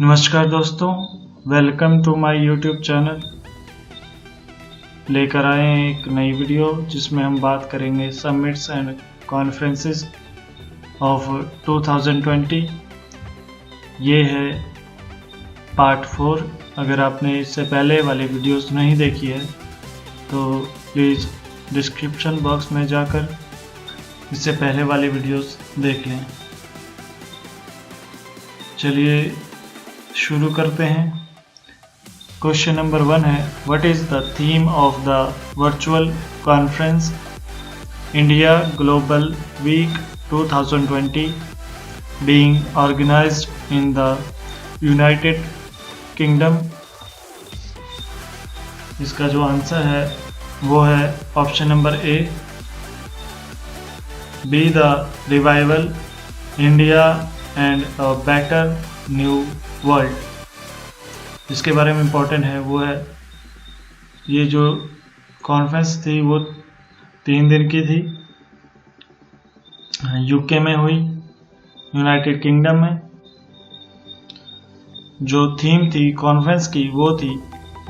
नमस्कार दोस्तों, welcome to my YouTube channel. लेकर आए हैं एक नई वीडियो जिसमें हम बात करेंगे समिट्स एंड कॉन्फ्रेंसेस ऑफ 2020। ये है पार्ट 4। अगर आपने इससे पहले वाले वीडियोस नहीं देखी है तो प्लीज़ डिस्क्रिप्शन बॉक्स में जाकर इससे पहले वाले वीडियोस देख लें। चलिए शुरू करते हैं। क्वेश्चन नंबर 1 है, what is the theme of the virtual conference India global week 2020 being organised in the United Kingdom. इसका जो आंसर है वो है option number A, be the revival India and a better new world. इसके बारे में important है वो है, ये जो कॉन्फ्रेंस थी वो 3 दिन की थी, यूके में हुई, यूनाइटेड किंगडम में। जो थीम थी कॉन्फ्रेंस की वो थी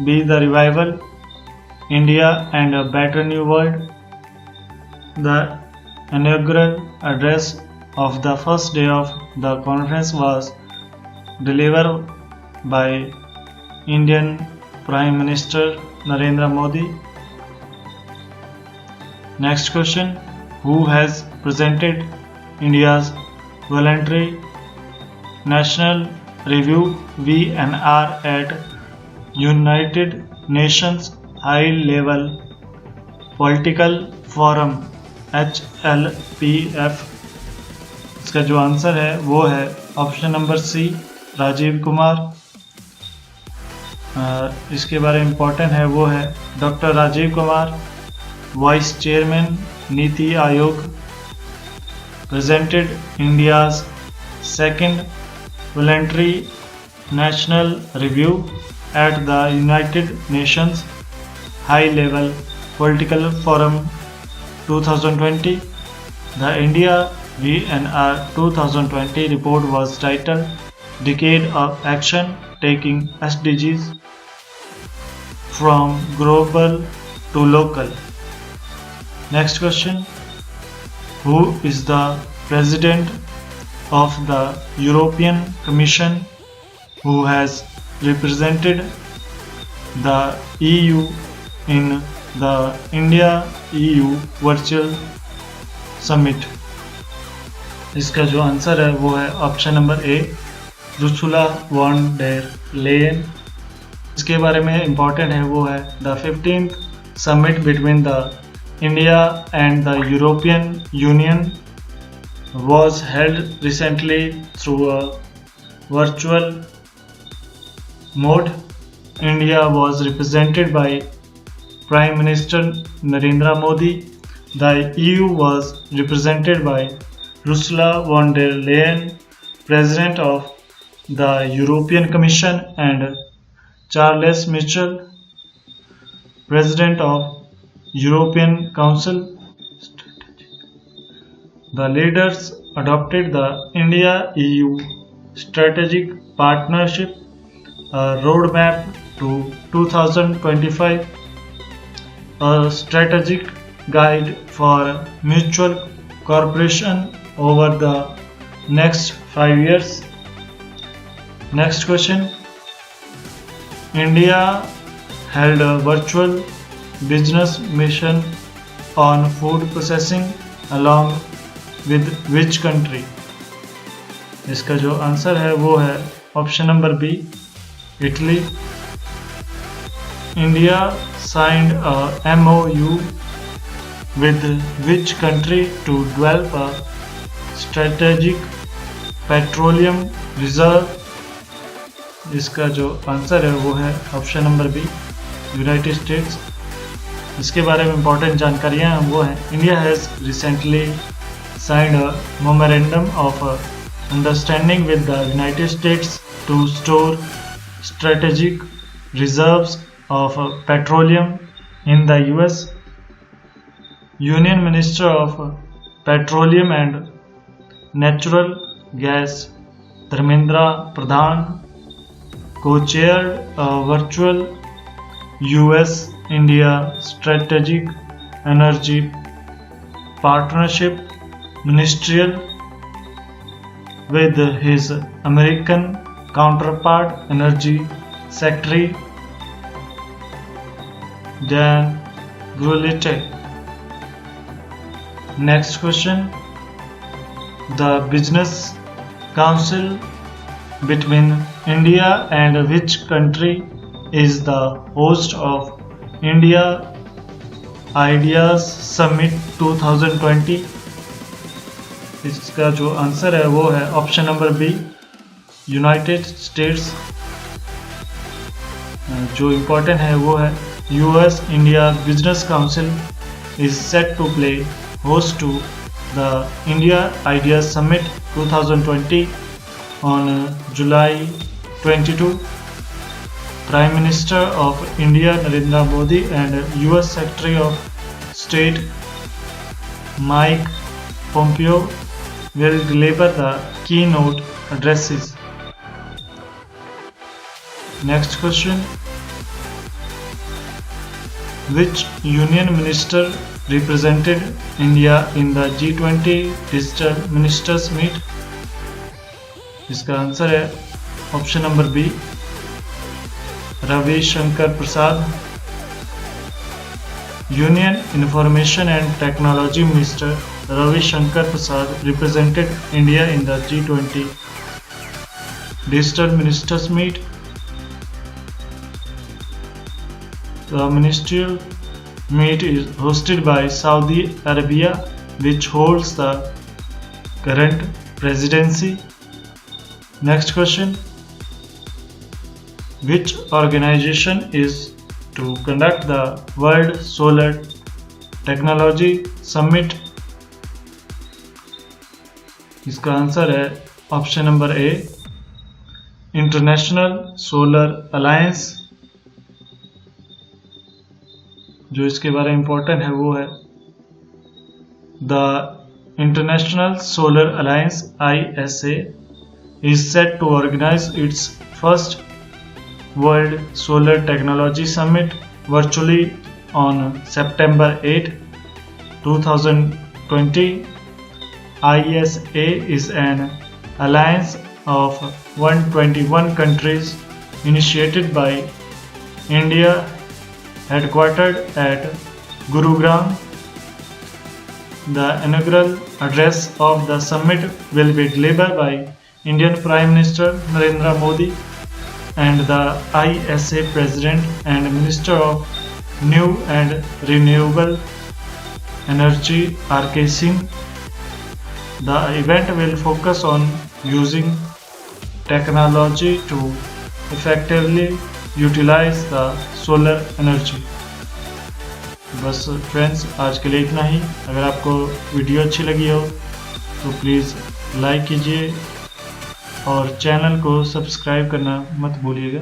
B the revival India and a better new world. The inaugural address of the first day of the conference was delivered by Indian Prime Minister Narendra Modi. Next question, who has presented India's voluntary National Review (VNR) at United Nations High Level Political Forum HLPF? इसका जो answer है वो है option number C, Rajiv Kumar. इसके बारे में important है वो है doctor Rajiv Kumar, vice chairman NITI Aayog, presented India's second voluntary national review at the United Nations high level political forum 2020. The India VNR 2020 report was titled Decade of Action Taking SDGs from Global to Local. Next question, who is the President of the European Commission who has represented the EU in the India EU Virtual Summit? इसका जो answer है वो है option number A, Ursula von der Leyen. इसके बारे में important है वो है the 15th summit between the India and the European Union was held recently through a virtual mode. India was represented by Prime Minister Narendra Modi. The EU was represented by Ursula von der Leyen, President of the European Commission, and Charles Michel, President of European Council. The leaders adopted the India-EU Strategic Partnership, a roadmap to 2025, a strategic guide for mutual cooperation over the next 5 years. Next question, India held a virtual business mission on food processing along with which country? इसका जो answer है वो है option number B, Italy. India signed a MOU with which country to develop a strategic petroleum reserve? इसका जो answer है वो है option number B, United States. इसके बारे में इम्पोर्टेंट जानकारियाँ वो हैं, India has recently signed a memorandum of understanding with the United States to store strategic reserves of petroleum in the US. Union Minister of Petroleum and Natural Gas Dharmendra Pradhan co-chaired a virtual US-India Strategic Energy Partnership Ministerial with his American counterpart, Energy Secretary Dan Brulette. Next question. The Business Council between India and which country is the host of India Ideas Summit 2020? इसका जो answer है वो है option number B, United States. जो important है वो है US India Business Council is set to play host to the India Ideas Summit 2020 on July 22. Prime Minister of India Narendra Modi and US Secretary of State Mike Pompeo will deliver the keynote addresses. Next question. Which union minister represented India in the G20 Digital Ministers Meet? इसका answer है option number B, Ravi Shankar Prasad. Union Information and Technology Minister Ravi Shankar Prasad represented India in the G20 Digital Ministers Meet. The ministerial meet is hosted by Saudi Arabia, which holds the current presidency. Next question. Which organization is to conduct the World Solar Technology Summit? इसका answer है option number ए, international solar alliance. जो इसके बारे में important है वो है the international solar alliance ISA is set to organize its first World Solar Technology Summit virtually on September 8, 2020. ISA is an alliance of 121 countries initiated by India, headquartered at Gurugram. The inaugural address of the summit will be delivered by Indian Prime Minister Narendra Modi and the ISA President and Minister of New and Renewable Energy R.K. Singh. The event will focus on using technology to effectively utilize the solar energy. बस friends आज के लिए इतना ही। अगर आपको video अच्छी लगी हो तो प्लीज़ लाइक कीजिए और चैनल को सब्सक्राइब करना मत भूलिएगा।